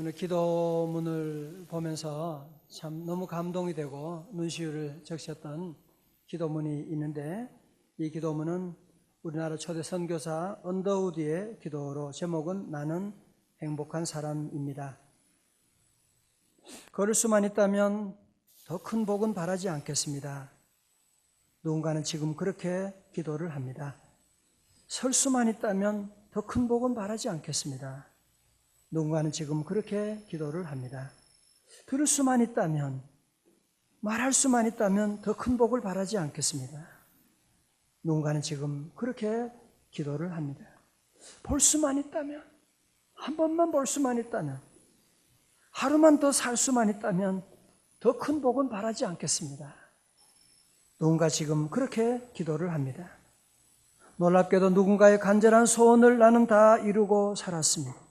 오늘 기도문을 보면서 참 너무 감동이 되고 눈시울을 적셨던 기도문이 있는데, 이 기도문은 우리나라 초대 선교사 언더우드의 기도로 제목은 나는 행복한 사람입니다. 걸을 수만 있다면 더 큰 복은 바라지 않겠습니다. 누군가는 지금 그렇게 기도를 합니다. 설 수만 있다면 더 큰 복은 바라지 않겠습니다. 누군가는 지금 그렇게 기도를 합니다. 들을 수만 있다면, 말할 수만 있다면 더 큰 복을 바라지 않겠습니다. 누군가는 지금 그렇게 기도를 합니다. 볼 수만 있다면, 한 번만 볼 수만 있다면, 하루만 더 살 수만 있다면 더 큰 복은 바라지 않겠습니다. 누군가 지금 그렇게 기도를 합니다. 놀랍게도 누군가의 간절한 소원을 나는 다 이루고 살았습니다.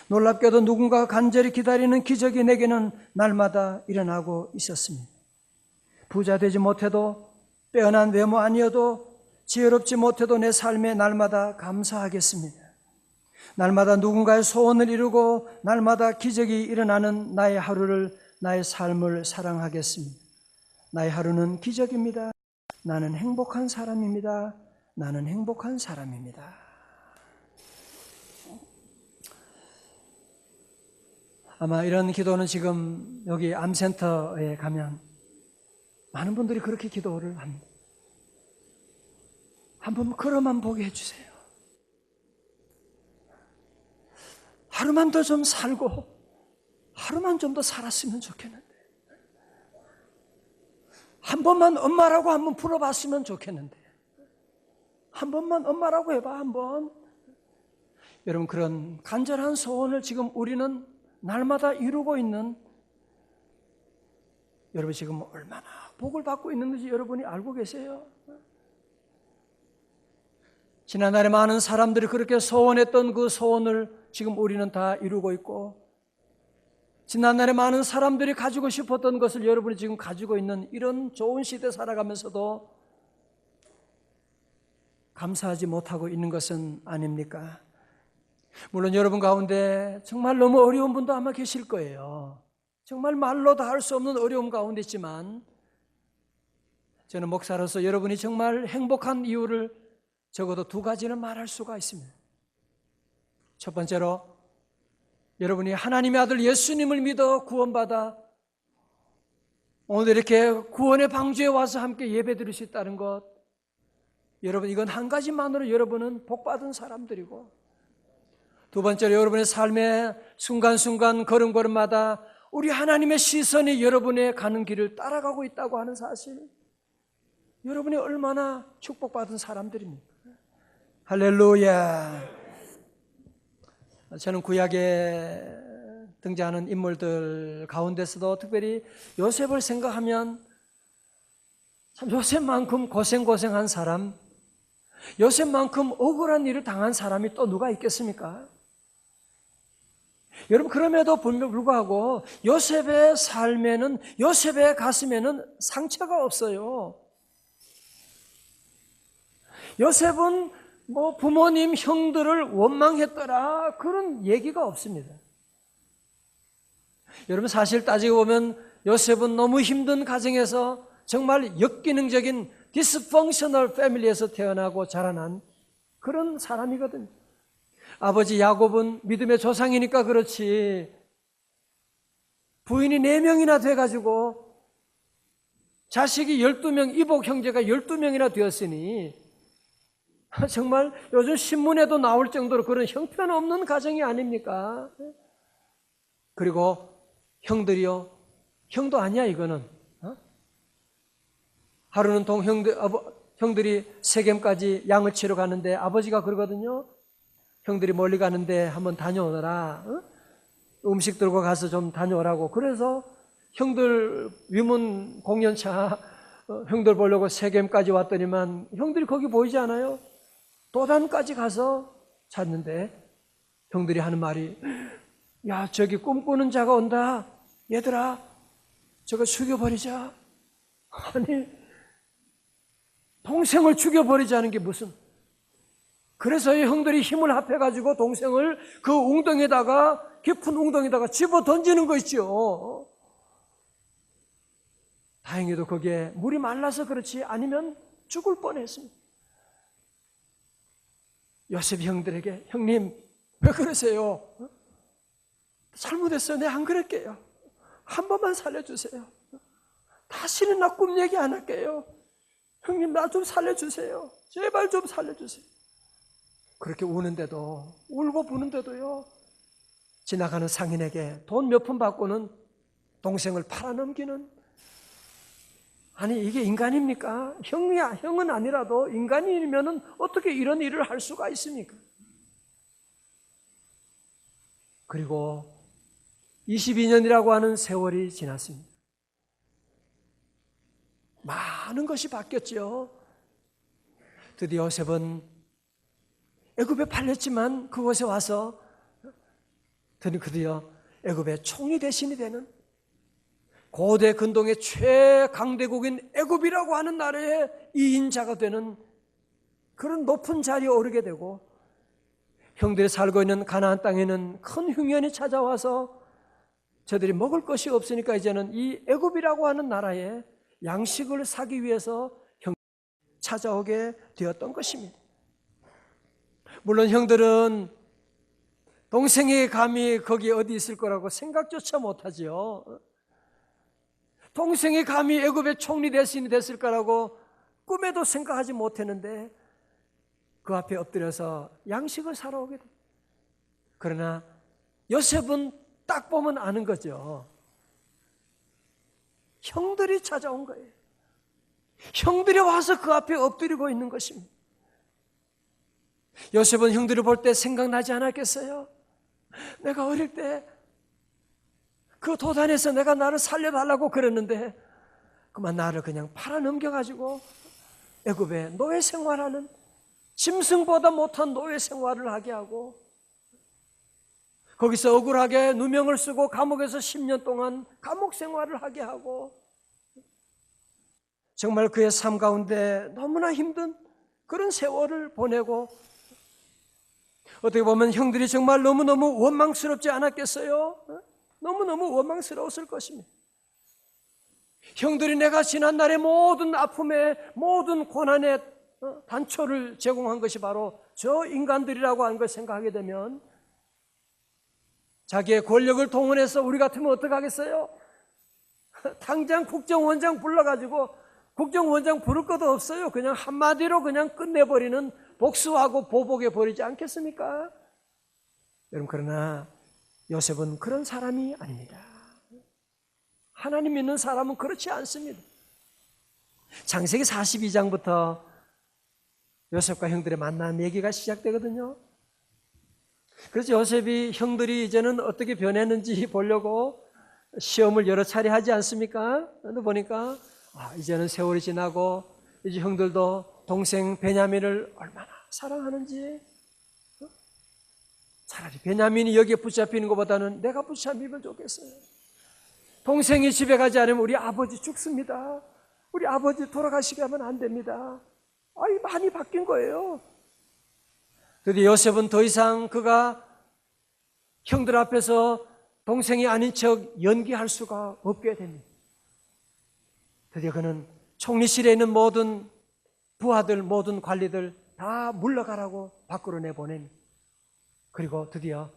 놀랍게도 누군가가 간절히 기다리는 기적이 내게는 날마다 일어나고 있었습니다. 부자 되지 못해도, 빼어난 외모 아니어도, 지혜롭지 못해도 내 삶에 날마다 감사하겠습니다. 날마다 누군가의 소원을 이루고 날마다 기적이 일어나는 나의 하루를, 나의 삶을 사랑하겠습니다. 나의 하루는 기적입니다. 나는 행복한 사람입니다. 나는 행복한 사람입니다. 아마 이런 기도는 지금 여기 암센터에 가면 많은 분들이 그렇게 기도를 합니다. 한번 걸어만 보게 해주세요. 하루만 더 좀 살고 하루만 좀 더 살았으면 좋겠는데, 한 번만 엄마라고 한번 불러봤으면 좋겠는데, 한 번만 엄마라고 해봐. 한번. 여러분, 그런 간절한 소원을 지금 우리는 날마다 이루고 있는, 여러분 지금 얼마나 복을 받고 있는지 여러분이 알고 계세요? 지난날에 많은 사람들이 그렇게 소원했던 그 소원을 지금 우리는 다 이루고 있고, 지난날에 많은 사람들이 가지고 싶었던 것을 여러분이 지금 가지고 있는 이런 좋은 시대 살아가면서도 감사하지 못하고 있는 것은 아닙니까? 물론 여러분 가운데 정말 너무 어려운 분도 아마 계실 거예요. 정말 말로 다 할 수 없는 어려움 가운데 있지만, 저는 목사로서 여러분이 정말 행복한 이유를 적어도 두 가지는 말할 수가 있습니다. 첫 번째로, 여러분이 하나님의 아들 예수님을 믿어 구원받아 오늘 이렇게 구원의 방주에 와서 함께 예배드릴 수 있다는 것, 여러분 이건 한 가지만으로 여러분은 복받은 사람들이고, 두 번째로 여러분의 삶의 순간순간 걸음걸음마다 우리 하나님의 시선이 여러분의 가는 길을 따라가고 있다고 하는 사실, 여러분이 얼마나 축복받은 사람들입니까? 할렐루야. 저는 구약에 등장하는 인물들 가운데서도 특별히 요셉을 생각하면 참 요셉만큼 고생한 사람, 요셉만큼 억울한 일을 당한 사람이 또 누가 있겠습니까? 여러분, 그럼에도 불구하고 요셉의 삶에는, 요셉의 가슴에는 상처가 없어요. 요셉은 부모님, 형들을 원망했더라, 그런 얘기가 없습니다. 여러분, 사실 따지고 보면 요셉은 너무 힘든 가정에서 정말 역기능적인 dysfunctional family에서 태어나고 자라난 그런 사람이거든요. 아버지 야곱은 믿음의 조상이니까 그렇지, 부인이 4명이나 돼가지고 자식이 12명, 이복 형제가 12명이나 되었으니 정말 요즘 신문에도 나올 정도로 그런 형편없는 가정이 아닙니까? 그리고 형들이요, 형도 아니야 이거는. 하루는 형들이 세겜까지 양을 치러 가는데 아버지가 그러거든요. 형들이 멀리 가는데 한번 다녀오너라. 음식 들고 가서 좀 다녀오라고. 그래서 형들 위문 공연차 형들 보려고 세겜까지 왔더니만 형들이 거기 보이지 않아요? 도단까지 가서 찾는데 형들이 하는 말이, 야, 저기 꿈꾸는 자가 온다. 얘들아, 저거 죽여버리자. 아니, 동생을 죽여버리자는 게 무슨, 그래서 이 형들이 힘을 합해가지고 동생을 그 웅덩이에다가, 깊은 웅덩이에다가 집어 던지는 거 있죠. 다행히도 거기에 물이 말라서 그렇지 아니면 죽을 뻔했습니다. 요셉이 형들에게, 형님 왜 그러세요? 잘못했어요. 내가 안 그럴게요. 한 번만 살려주세요. 다시는 나 꿈 얘기 안 할게요. 형님 나 좀 살려주세요. 제발 좀 살려주세요. 그렇게 우는데도, 울고 부는데도요, 지나가는 상인에게 돈 몇 푼 받고는 동생을 팔아넘기는, 아니 이게 인간입니까? 형은 아니라도 인간이면 어떻게 이런 일을 할 수가 있습니까? 그리고 22년이라고 하는 세월이 지났습니다. 많은 것이 바뀌었죠. 드디어 요셉은 애굽에 팔렸지만 그곳에 와서 드디어 애굽의 총리 대신이 되는, 고대 근동의 최강대국인 애굽이라고 하는 나라의 2인자가 되는 그런 높은 자리에 오르게 되고, 형들이 살고 있는 가나안 땅에는 큰 흉년이 찾아와서 저들이 먹을 것이 없으니까 이제는 이 애굽이라고 하는 나라에 양식을 사기 위해서 형들이 찾아오게 되었던 것입니다. 물론 형들은 동생이 감히 거기 어디 있을 거라고 생각조차 못하지요. 동생이 감히 애굽의 총리 대신이 됐을 거라고 꿈에도 생각하지 못했는데 그 앞에 엎드려서 양식을 사러 오게 됩니다. 그러나 요셉은 딱 보면 아는 거죠. 형들이 찾아온 거예요. 형들이 와서 그 앞에 엎드리고 있는 것입니다. 요셉은 형들을 볼 때 생각나지 않았겠어요? 내가 어릴 때 그 도단에서 내가 나를 살려달라고 그랬는데 그만 나를 그냥 팔아넘겨가지고 애굽에 노예 생활하는, 짐승보다 못한 노예 생활을 하게 하고, 거기서 억울하게 누명을 쓰고 감옥에서 10년 동안 감옥 생활을 하게 하고, 정말 그의 삶 가운데 너무나 힘든 그런 세월을 보내고, 어떻게 보면 형들이 정말 너무너무 원망스럽지 않았겠어요? 너무너무 원망스러웠을 것입니다. 형들이 내가 지난날의 모든 아픔에, 모든 고난에 단초를 제공한 것이 바로 저 인간들이라고 하는 걸 생각하게 되면 자기의 권력을 동원해서 우리 같으면 어떡하겠어요? 당장 국정원장 불러가지고, 국정원장 부를 것도 없어요. 그냥 한마디로 그냥 끝내버리는, 복수하고 보복해버리지 않겠습니까? 여러분, 그러나 요셉은 그런 사람이 아닙니다. 하나님 믿는 사람은 그렇지 않습니다. 창세기 42장부터 요셉과 형들의 만남 얘기가 시작되거든요. 그래서 요셉이 형들이 이제는 어떻게 변했는지 보려고 시험을 여러 차례 하지 않습니까? 근데 보니까 이제는 세월이 지나고 이제 형들도 동생 베냐민을 얼마나 사랑하는지, 차라리 베냐민이 여기에 붙잡히는 것보다는 내가 붙잡히면 좋겠어요. 동생이 집에 가지 않으면 우리 아버지 죽습니다. 우리 아버지 돌아가시게 하면 안 됩니다. 많이 바뀐 거예요. 드디어 요셉은 더 이상 그가 형들 앞에서 동생이 아닌 척 연기할 수가 없게 됩니다. 드디어 그는 총리실에 있는 모든 부하들, 모든 관리들 다 물러가라고 밖으로 내보냅니다. 그리고 드디어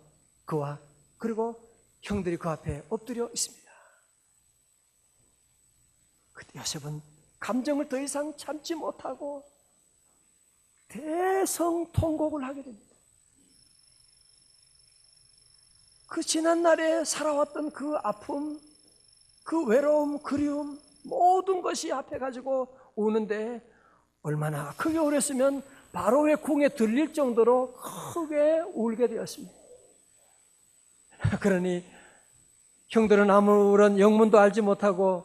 그와 그리고 형들이 그 앞에 엎드려 있습니다. 그때 요셉은 감정을 더 이상 참지 못하고 대성통곡을 하게 됩니다. 그 지난날에 살아왔던 그 아픔, 그 외로움, 그리움, 모든 것이 합해가지고 우는데, 얼마나 크게 울었으면 바로의 궁에 들릴 정도로 크게 울게 되었습니다. 그러니 형들은 아무런 영문도 알지 못하고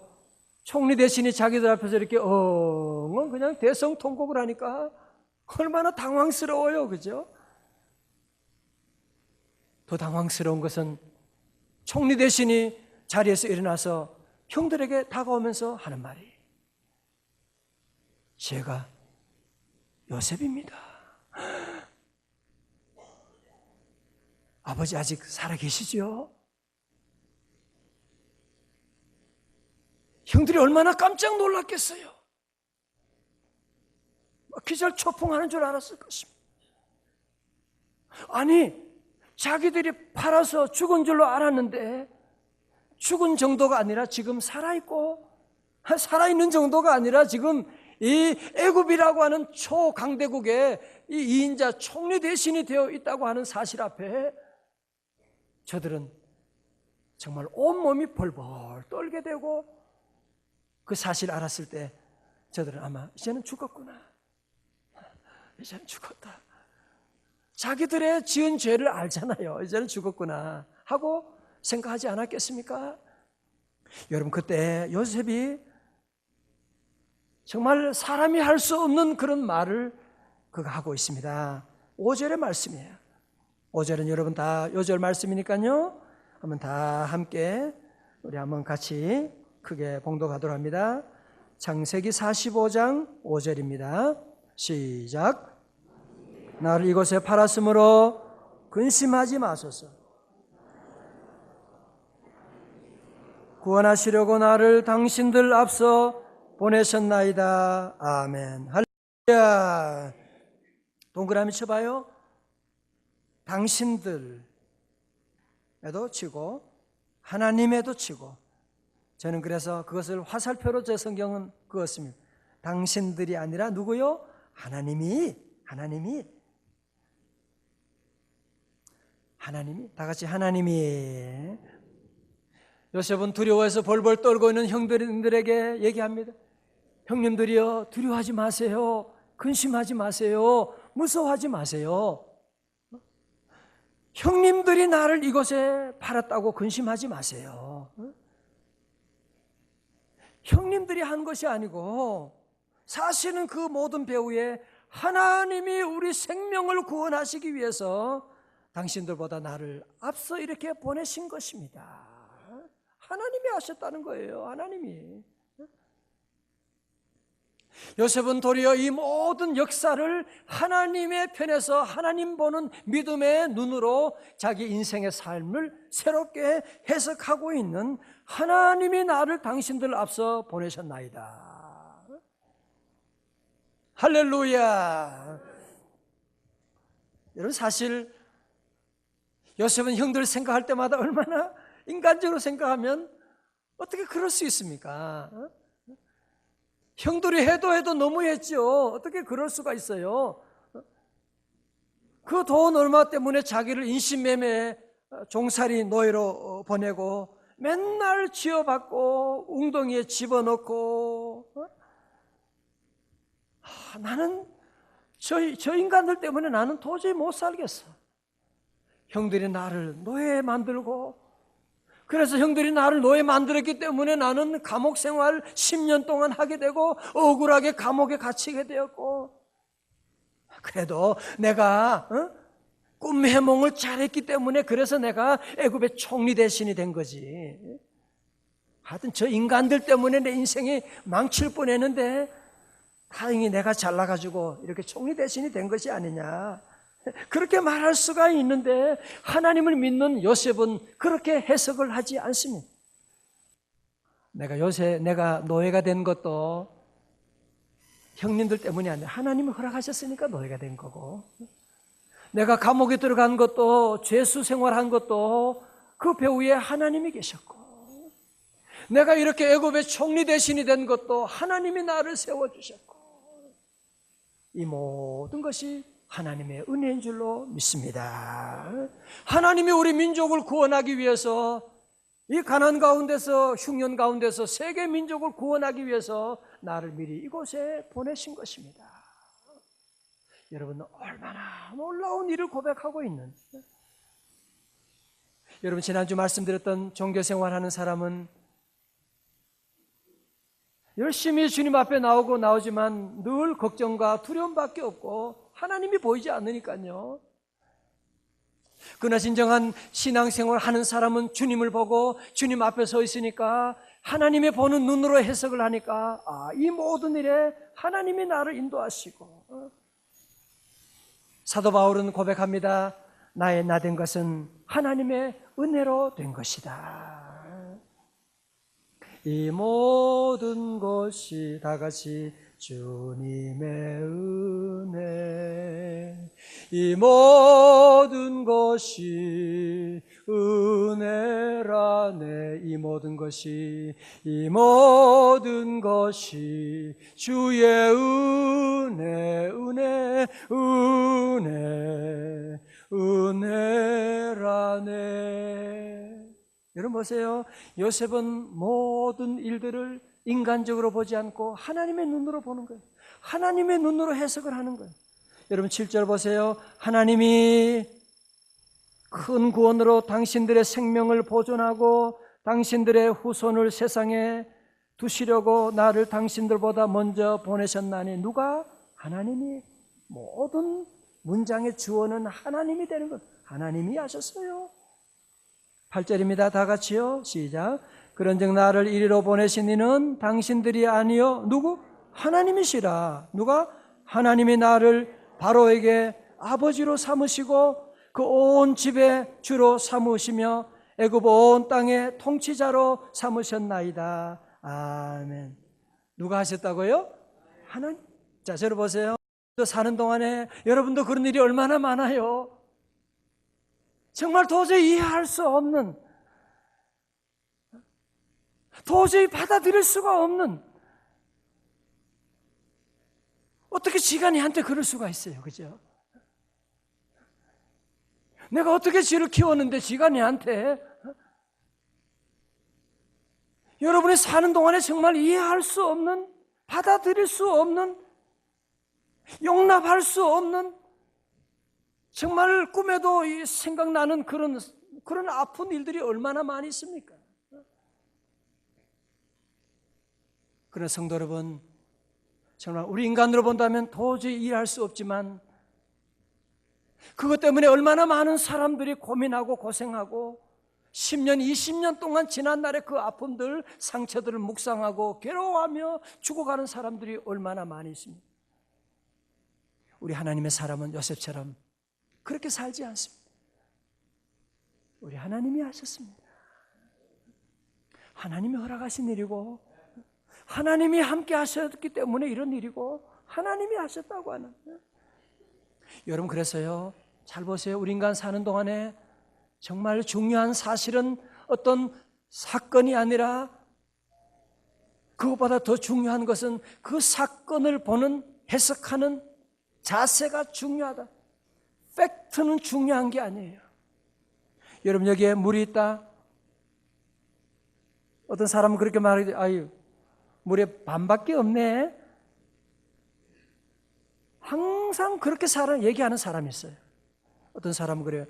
총리 대신이 자기들 앞에서 이렇게 그냥 대성통곡을 하니까 얼마나 당황스러워요. 그죠? 더 당황스러운 것은 총리 대신이 자리에서 일어나서 형들에게 다가오면서 하는 말이, 제가 요셉입니다. 아버지 아직 살아계시죠? 형들이 얼마나 깜짝 놀랐겠어요. 기절초풍하는 줄 알았을 것입니다. 아니, 자기들이 팔아서 죽은 줄로 알았는데 죽은 정도가 아니라 지금 살아있고, 살아있는 정도가 아니라 지금 이 애굽이라고 하는 초강대국의 이 2인자 총리 대신이 되어 있다고 하는 사실 앞에 저들은 정말 온몸이 벌벌 떨게 되고, 그 사실 알았을 때 저들은 아마 이제는 죽었구나, 이제는 죽었다, 자기들의 지은 죄를 알잖아요. 이제는 죽었구나 하고 생각하지 않았겠습니까? 여러분, 그때 요셉이 정말 사람이 할 수 없는 그런 말을 그가 하고 있습니다. 5절의 말씀이에요. 5절은 여러분 다 요절 말씀이니까요, 한번 다 함께 우리 한번 같이 크게 봉독하도록 합니다. 창세기 45장 5절입니다. 시작. 나를 이곳에 팔았으므로 근심하지 마소서. 구원하시려고 나를 당신들 앞서 보내셨나이다. 아멘. 할렐루야. 동그라미 쳐봐요. 당신들에도 치고 하나님에도 치고, 저는 그래서 그것을 화살표로 제 성경은 그었습니다. 당신들이 아니라 누구요? 하나님이 다 같이 하나님이. 요셉은 두려워해서 벌벌 떨고 있는 형들에게 얘기합니다. 형님들이여, 두려워하지 마세요. 근심하지 마세요. 무서워하지 마세요. 형님들이 나를 이곳에 팔았다고 근심하지 마세요. 형님들이 한 것이 아니고 사실은 그 모든 배후에 하나님이 우리 생명을 구원하시기 위해서 당신들보다 나를 앞서 이렇게 보내신 것입니다. 하나님이 하셨다는 거예요. 하나님이. 요셉은 도리어 이 모든 역사를 하나님의 편에서 하나님 보는 믿음의 눈으로 자기 인생의 삶을 새롭게 해석하고 있는, 하나님이 나를 당신들 앞서 보내셨나이다. 할렐루야. 여러분, 사실 요셉은 형들 생각할 때마다 얼마나 인간적으로 생각하면 어떻게 그럴 수 있습니까? 형들이 해도 너무했죠. 어떻게 그럴 수가 있어요? 그 돈 얼마 때문에 자기를 인신매매 종살이 노예로 보내고 맨날 쥐어받고 웅덩이에 집어넣고, 나는 저 인간들 때문에 나는 도저히 못 살겠어. 형들이 나를 노예 만들고, 그래서 형들이 나를 노예 만들었기 때문에 나는 감옥 생활 10년 동안 하게 되고 억울하게 감옥에 갇히게 되었고, 그래도 내가 꿈 해몽을 잘했기 때문에 그래서 내가 애굽의 총리 대신이 된 거지. 하여튼 저 인간들 때문에 내 인생이 망칠 뻔했는데 다행히 내가 잘나가지고 이렇게 총리 대신이 된 것이 아니냐, 그렇게 말할 수가 있는데 하나님을 믿는 요셉은 그렇게 해석을 하지 않습니다. 내가 노예가 된 것도 형님들 때문이 아니라 하나님이 허락하셨으니까 노예가 된 거고, 내가 감옥에 들어간 것도, 죄수 생활한 것도 그 배후에 하나님이 계셨고, 내가 이렇게 애굽의 총리 대신이 된 것도 하나님이 나를 세워주셨고, 이 모든 것이 하나님의 은혜인 줄로 믿습니다. 하나님이 우리 민족을 구원하기 위해서, 이 가난 가운데서, 흉년 가운데서 세계 민족을 구원하기 위해서 나를 미리 이곳에 보내신 것입니다. 여러분, 얼마나 놀라운 일을 고백하고 있는, 여러분, 지난주 말씀드렸던 종교생활하는 사람은 열심히 주님 앞에 나오지만 늘 걱정과 두려움밖에 없고 하나님이 보이지 않으니까요. 그러나 진정한 신앙생활 하는 사람은 주님을 보고 주님 앞에 서 있으니까 하나님의 보는 눈으로 해석을 하니까, 이 모든 일에 하나님이 나를 인도하시고. 사도 바울은 고백합니다. 나의 나된 것은 하나님의 은혜로 된 것이다. 이 모든 것이 다 같이 주님의 은혜, 이 모든 것이 은혜라네. 이 모든 것이 주의 은혜라네. 여러분 보세요. 요셉은 모든 일들을 인간적으로 보지 않고 하나님의 눈으로 보는 거예요. 하나님의 눈으로 해석을 하는 거예요. 여러분 7절 보세요. 하나님이 큰 구원으로 당신들의 생명을 보존하고 당신들의 후손을 세상에 두시려고 나를 당신들보다 먼저 보내셨나니. 누가? 하나님이. 모든 문장의 주어는 하나님이 되는 것. 하나님이 하셨어요. 8절입니다. 다 같이요. 시작. 그런즉 나를 이리로 보내신 이는 당신들이 아니요. 누구? 하나님이시라. 누가? 하나님이 나를 바로에게 아버지로 삼으시고 그 온 집의 주로 삼으시며 애굽 온 땅의 통치자로 삼으셨나이다. 아멘. 누가 하셨다고요? 하나님. 자, 저를 보세요. 사는 동안에 여러분도 그런 일이 얼마나 많아요. 정말 도저히 이해할 수 없는, 도저히 받아들일 수가 없는, 어떻게 지간이한테 그럴 수가 있어요. 그죠? 내가 어떻게 쥐를 키웠는데 지간이한테. 여러분이 사는 동안에 정말 이해할 수 없는, 받아들일 수 없는, 용납할 수 없는, 정말 꿈에도 생각나는 그런 아픈 일들이 얼마나 많이 있습니까? 그러나 성도 여러분, 정말 우리 인간으로 본다면 도저히 이해할 수 없지만 그것 때문에 얼마나 많은 사람들이 고민하고 고생하고 10년, 20년 동안 지난 날의 그 아픔들, 상처들을 묵상하고 괴로워하며 죽어가는 사람들이 얼마나 많이 있습니다. 우리 하나님의 사람은 요셉처럼 그렇게 살지 않습니다. 우리 하나님이 하셨습니다. 하나님이 허락하신 일이고 하나님이 함께 하셨기 때문에 이런 일이고 하나님이 하셨다고 하는. 여러분 그래서요, 잘 보세요. 우리 인간 사는 동안에 정말 중요한 사실은 어떤 사건이 아니라 그것보다 더 중요한 것은 그 사건을 보는, 해석하는 자세가 중요하다. 팩트는 중요한 게 아니에요. 여러분 여기에 물이 있다. 어떤 사람은 그렇게 말하지, 아유 물에 반밖에 없네. 항상 그렇게 얘기하는 사람이 있어요. 어떤 사람은 그래요.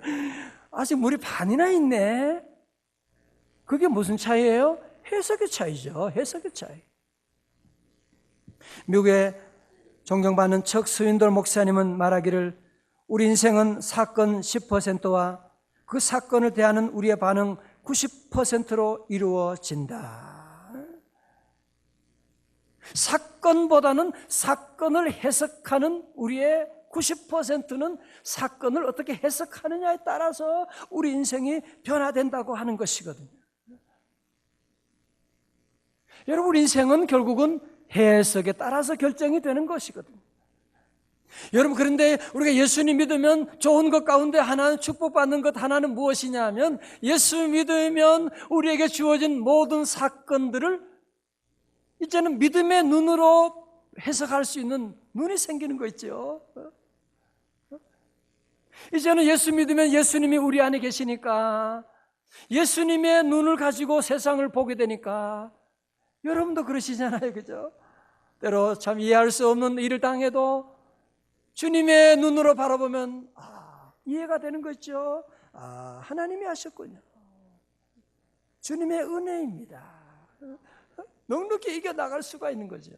아직 물이 반이나 있네. 그게 무슨 차이예요? 해석의 차이죠. 해석의 차이. 미국의 존경받는 척 스윈돌 목사님은 말하기를 우리 인생은 사건 10%와 그 사건을 대하는 우리의 반응 90%로 이루어진다. 사건보다는 사건을 해석하는 우리의 90%는 사건을 어떻게 해석하느냐에 따라서 우리 인생이 변화된다고 하는 것이거든요. 여러분, 우리 인생은 결국은 해석에 따라서 결정이 되는 것이거든요. 여러분, 그런데 우리가 예수님 믿으면 좋은 것 가운데 하나는, 축복받는 것 하나는 무엇이냐 하면, 예수 믿으면 우리에게 주어진 모든 사건들을 이제는 믿음의 눈으로 해석할 수 있는 눈이 생기는 거 있죠. 이제는 예수 믿으면 예수님이 우리 안에 계시니까 예수님의 눈을 가지고 세상을 보게 되니까 여러분도 그러시잖아요. 그죠? 때로 참 이해할 수 없는 일을 당해도 주님의 눈으로 바라보면 이해가 되는 거 있죠. 하나님이 하셨군요. 주님의 은혜입니다. 넉넉히 이겨나갈 수가 있는 거죠.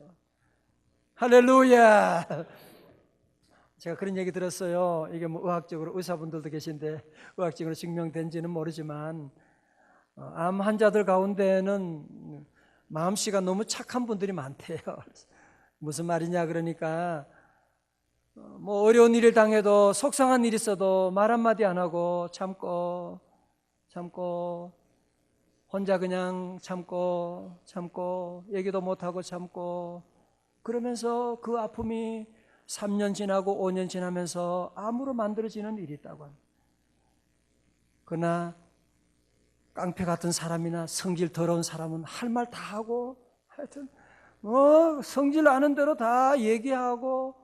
할렐루야. 제가 그런 얘기 들었어요. 이게 뭐 의학적으로, 의사분들도 계신데 의학적으로 증명된지는 모르지만 암 환자들 가운데는 마음씨가 너무 착한 분들이 많대요. 무슨 말이냐 그러니까 뭐 어려운 일을 당해도, 속상한 일이 있어도 말 한마디 안 하고 참고 참고, 혼자 그냥 참고, 얘기도 못하고 참고, 그러면서 그 아픔이 3년 지나고 5년 지나면서 암으로 만들어지는 일이 있다고 합니다. 그러나 깡패 같은 사람이나 성질 더러운 사람은 할 말 다 하고, 하여튼 성질 나는 대로 다 얘기하고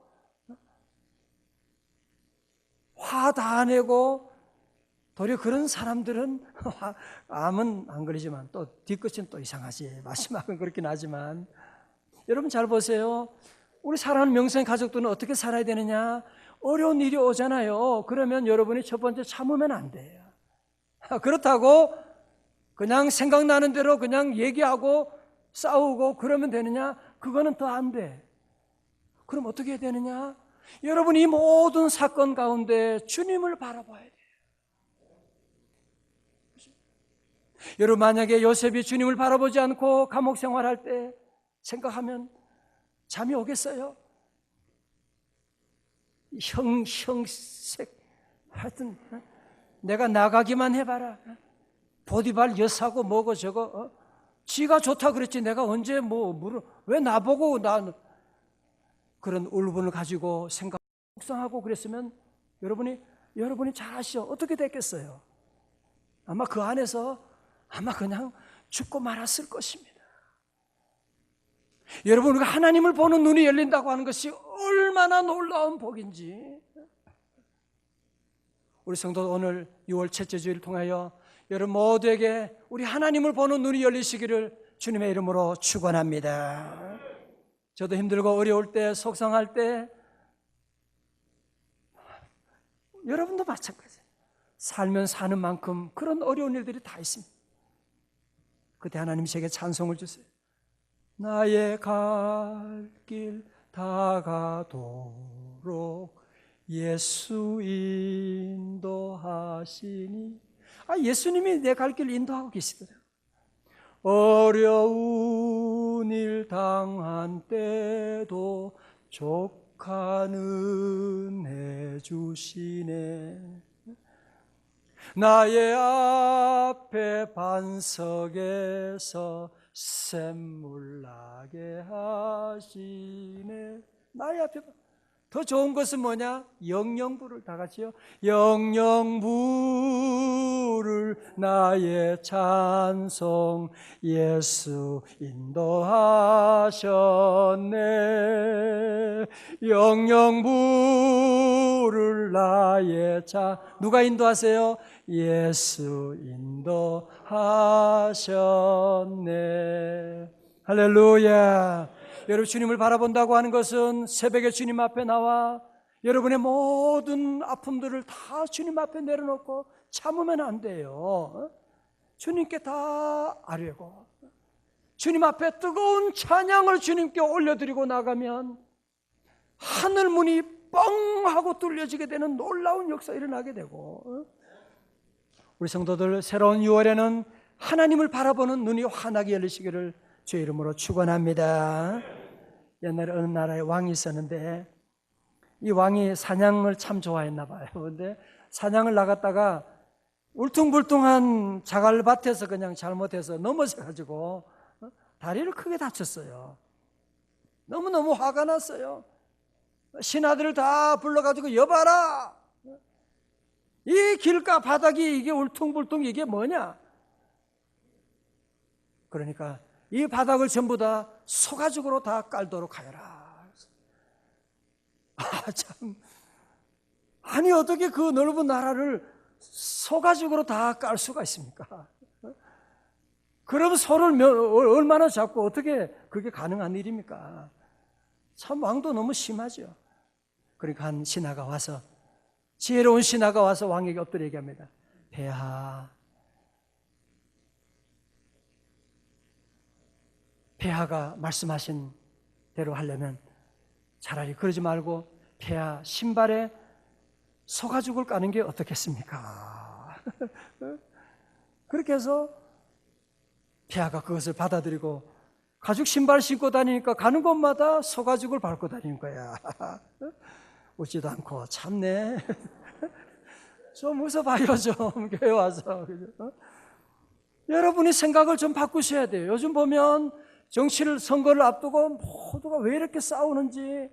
화 다 내고, 도리어 그런 사람들은 암은 안 걸리지만 또 뒤끝은 또 이상하지. 마지막은 그렇긴 하지만, 여러분 잘 보세요. 우리 사랑하는 명성의 가족들은 어떻게 살아야 되느냐? 어려운 일이 오잖아요. 그러면 여러분이 첫 번째 참으면 안 돼요. 그렇다고 그냥 생각나는 대로 그냥 얘기하고 싸우고 그러면 되느냐? 그거는 더 안 돼. 그럼 어떻게 해야 되느냐? 여러분, 이 모든 사건 가운데 주님을 바라봐야 돼요. 여러분, 만약에 요셉이 주님을 바라보지 않고 감옥 생활할 때 생각하면 잠이 오겠어요? 형색, 하여튼 내가 나가기만 해봐라. 보디발 여사고 뭐고 저거, 지가 좋다 그랬지 내가 언제 왜 나보고 그런 울분을 가지고 속상하고 그랬으면 여러분이 잘 아시죠? 어떻게 됐겠어요? 아마 그 안에서 그냥 죽고 말았을 것입니다. 여러분, 우리가 하나님을 보는 눈이 열린다고 하는 것이 얼마나 놀라운 복인지, 우리 성도 오늘 6월 첫째 주일을 통하여 여러분 모두에게 우리 하나님을 보는 눈이 열리시기를 주님의 이름으로 축원합니다. 저도 힘들고 어려울 때, 속상할 때, 여러분도 마찬가지예요. 살면 사는 만큼 그런 어려운 일들이 다 있습니다. 그때 하나님 제게 찬송을 주세요. 나의 갈 길 다가도록 예수 인도하시니. 예수님이 내 갈 길 인도하고 계시더라고요. 어려운 일 당한 때도 족한 은혜 주시네. 나의 앞에 반석에서 샘물 나게 하시네. 나의 앞에 더 좋은 것은 뭐냐? 영영부를 다 같이요. 영영부를 나의 찬송 예수 인도하셨네. 영영부를 나의 누가 인도하세요? 예수 인도하셨네. 할렐루야. 여러분, 주님을 바라본다고 하는 것은 새벽에 주님 앞에 나와 여러분의 모든 아픔들을 다 주님 앞에 내려놓고 참으면 안 돼요. 주님께 다 아뢰고 주님 앞에 뜨거운 찬양을 주님께 올려드리고 나가면 하늘 문이 뻥 하고 뚫려지게 되는 놀라운 역사 일어나게 되고, 우리 성도들 새로운 6월에는 하나님을 바라보는 눈이 환하게 열리시기를 주의 이름으로 축원합니다. 옛날에 어느 나라에 왕이 있었는데 이 왕이 사냥을 참 좋아했나 봐요. 그런데 사냥을 나갔다가 울퉁불퉁한 자갈밭에서 그냥 잘못해서 넘어져가지고 다리를 크게 다쳤어요. 너무너무 화가 났어요. 신하들을 다 불러가지고 여봐라, 이 길가 바닥이 이게 울퉁불퉁 이게 뭐냐. 그러니까 이 바닥을 전부 다 소가죽으로 다 깔도록 하여라. 참, 아니 어떻게 그 넓은 나라를 소가죽으로 다 깔 수가 있습니까? 그럼 소를 얼마나 잡고 어떻게 그게 가능한 일입니까? 참, 왕도 너무 심하죠. 그러니까 한 신하가 와서, 지혜로운 신하가 와서 왕에게 엎드려 얘기합니다. 폐하가 말씀하신 대로 하려면 차라리 그러지 말고 폐하 신발에 소가죽을 까는 게 어떻겠습니까? 그렇게 해서 폐하가 그것을 받아들이고 가죽 신발 신고 다니니까 가는 곳마다 소가죽을 밟고 다니는 거야. 웃지도 않고 참네. 좀 웃어봐요, 좀. 교회 와서. 그죠? 여러분이 생각을 좀 바꾸셔야 돼요. 요즘 보면 정치를, 선거를 앞두고 모두가 왜 이렇게 싸우는지,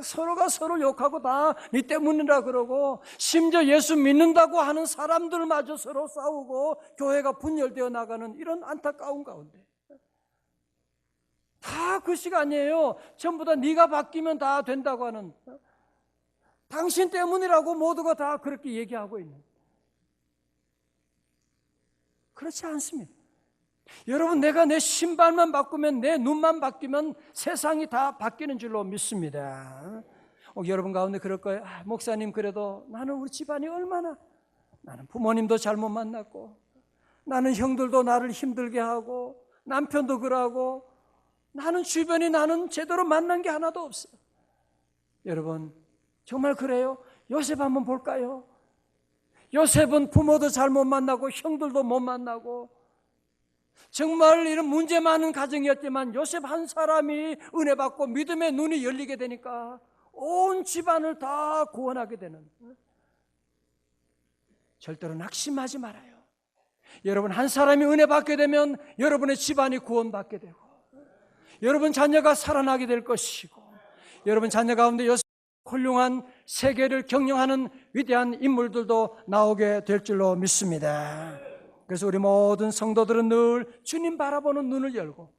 서로가 서로 욕하고 다 네 때문이라 그러고, 심지어 예수 믿는다고 하는 사람들마저 서로 싸우고 교회가 분열되어 나가는 이런 안타까운 가운데, 다 그 시간이에요. 전부 다 네가 바뀌면 다 된다고 하는, 당신 때문이라고 모두가 다 그렇게 얘기하고 있는, 그렇지 않습니다. 여러분, 내가 내 신발만 바꾸면, 내 눈만 바뀌면 세상이 다 바뀌는 줄로 믿습니다. 여러분 가운데 그럴 거예요. 목사님, 그래도 나는 우리 집안이 얼마나, 나는 부모님도 잘못 만났고, 나는 형들도 나를 힘들게 하고, 남편도 그러고, 나는 주변이 나는 제대로 만난 게 하나도 없어. 여러분, 정말 그래요? 요셉 한번 볼까요? 요셉은 부모도 잘못 만나고 형들도 못 만나고 정말 이런 문제 많은 가정이었지만, 요셉 한 사람이 은혜 받고 믿음의 눈이 열리게 되니까 온 집안을 다 구원하게 되는, 절대로 낙심하지 말아요. 여러분, 한 사람이 은혜 받게 되면 여러분의 집안이 구원받게 되고, 여러분 자녀가 살아나게 될 것이고, 여러분 자녀 가운데 훌륭한 세계를 경영하는 위대한 인물들도 나오게 될 줄로 믿습니다. 그래서 우리 모든 성도들은 늘 주님 바라보는 눈을 열고,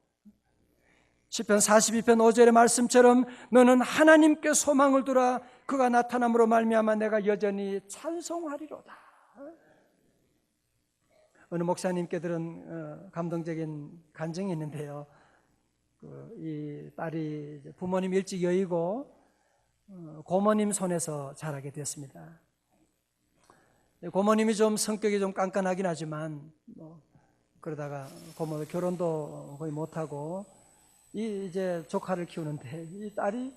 시편 42편 5절의 말씀처럼 너는 하나님께 소망을 두라. 그가 나타남으로 말미암아 내가 여전히 찬송하리로다. 어느 목사님께 들은 감동적인 간증이 있는데요. 이 딸이 부모님 일찍 여의고 고모님 손에서 자라게 됐습니다. 고모님이 좀 성격이 좀 깐깐하긴 하지만 그러다가 고모 결혼도 거의 못하고 이제 조카를 키우는데, 이 딸이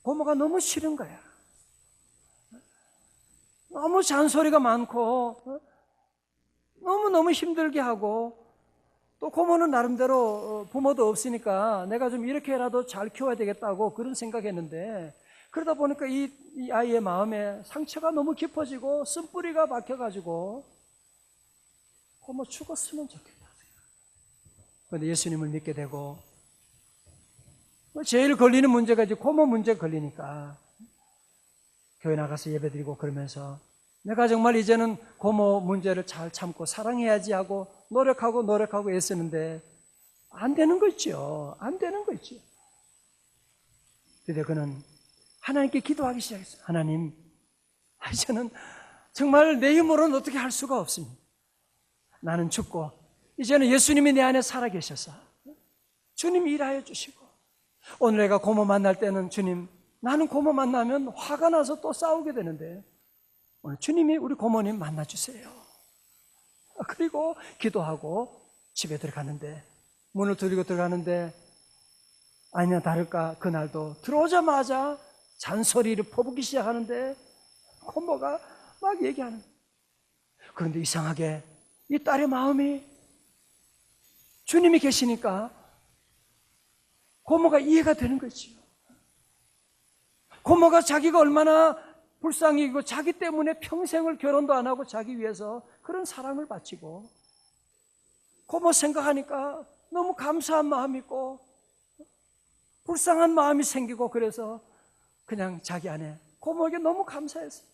고모가 너무 싫은 거야. 너무 잔소리가 많고 너무너무 힘들게 하고, 또 고모는 나름대로 부모도 없으니까 내가 좀 이렇게라도 잘 키워야 되겠다고 그런 생각했는데, 그러다 보니까 이 아이의 마음에 상처가 너무 깊어지고 쓴뿌리가 박혀가지고 고모 죽었으면 좋겠다. 그런데 예수님을 믿게 되고, 제일 걸리는 문제가 이제 고모 문제가 걸리니까 교회 나가서 예배드리고 그러면서 내가 정말 이제는 고모 문제를 잘 참고 사랑해야지 하고 노력하고 애쓰는데 안 되는 거 있죠. 안 되는 거 있죠. 그런데 그는 하나님께 기도하기 시작했어요. 하나님, 이제는 정말 내 힘으로는 어떻게 할 수가 없습니다. 나는 죽고 이제는 예수님이 내 안에 살아계셔서 주님이 일하여 주시고, 오늘 내가 고모 만날 때는 주님, 나는 고모 만나면 화가 나서 또 싸우게 되는데 오늘 주님이 우리 고모님 만나주세요. 그리고 기도하고 집에 들어가는데, 문을 두드리고 들어가는데 아니나 다를까 그날도 들어오자마자 잔소리를 퍼붓기 시작하는데 고모가 막 얘기하는 거예요. 그런데 이상하게 이 딸의 마음이 주님이 계시니까 고모가 이해가 되는 거지요. 고모가 자기가 얼마나 불쌍히고 자기 때문에 평생을 결혼도 안 하고 자기 위해서 그런 사랑을 바치고, 고모 생각하니까 너무 감사한 마음이 있고 불쌍한 마음이 생기고, 그래서 그냥 자기 안에 고모에게 너무 감사했어요.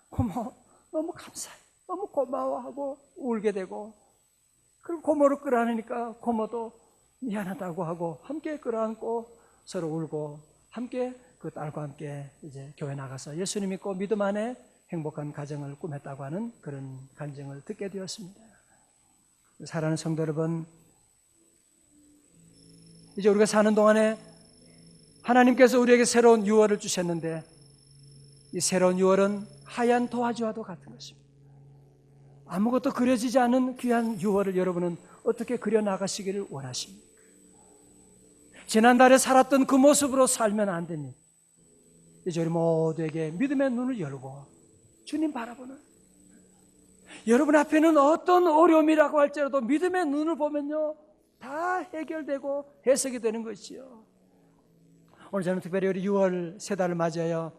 고모 너무 감사해, 너무 고마워하고 울게 되고, 그리고 고모를 끌어안으니까 고모도 미안하다고 하고 함께 끌어안고 서로 울고 함께 그 딸과 함께 이제 교회 나가서 예수님 믿고 믿음 안에 행복한 가정을 꾸몄다고 하는 그런 간증을 듣게 되었습니다. 사랑하는 성도 여러분, 이제 우리가 사는 동안에 하나님께서 우리에게 새로운 유월을 주셨는데, 이 새로운 유월은 하얀 도화지와도 같은 것입니다. 아무것도 그려지지 않은 귀한 유월을 여러분은 어떻게 그려나가시기를 원하십니까? 지난달에 살았던 그 모습으로 살면 안 됩니다. 이제 우리 모두에게 믿음의 눈을 열고 주님 바라보는, 여러분 앞에는 어떤 어려움이라고 할지라도 믿음의 눈을 보면요 다 해결되고 해석이 되는 것이요. 오늘 저는 특별히 우리 6월 세 달을 맞이하여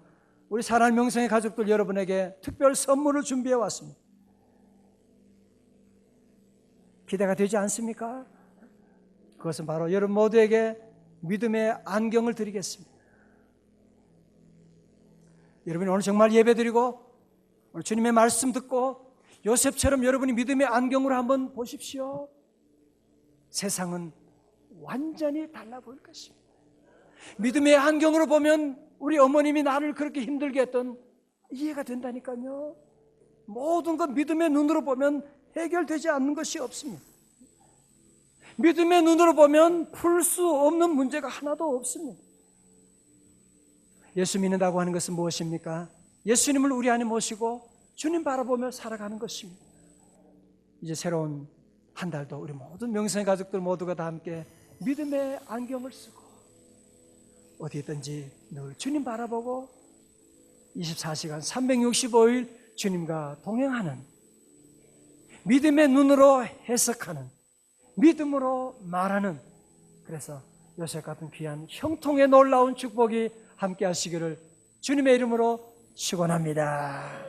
우리 사랑하는 명성의 가족들 여러분에게 특별 선물을 준비해 왔습니다. 기대가 되지 않습니까? 그것은 바로 여러분 모두에게 믿음의 안경을 드리겠습니다. 여러분이 오늘 정말 예배드리고 오늘 주님의 말씀 듣고 요셉처럼 여러분이 믿음의 안경으로 한번 보십시오. 세상은 완전히 달라 보일 것입니다. 믿음의 안경으로 보면 우리 어머님이 나를 그렇게 힘들게 했던 이해가 된다니까요. 모든 것 믿음의 눈으로 보면 해결되지 않는 것이 없습니다. 믿음의 눈으로 보면 풀 수 없는 문제가 하나도 없습니다. 예수 믿는다고 하는 것은 무엇입니까? 예수님을 우리 안에 모시고 주님 바라보며 살아가는 것입니다. 이제 새로운 한 달도 우리 모든 명성의 가족들 모두가 다 함께 믿음의 안경을 쓰고 어디 있든지 늘 주님 바라보고 24시간 365일 주님과 동행하는 믿음의 눈으로 해석하는 믿음으로 말하는 그래서 요셉 같은 귀한 형통의 놀라운 축복이 함께 하시기를 주님의 이름으로 축원합니다.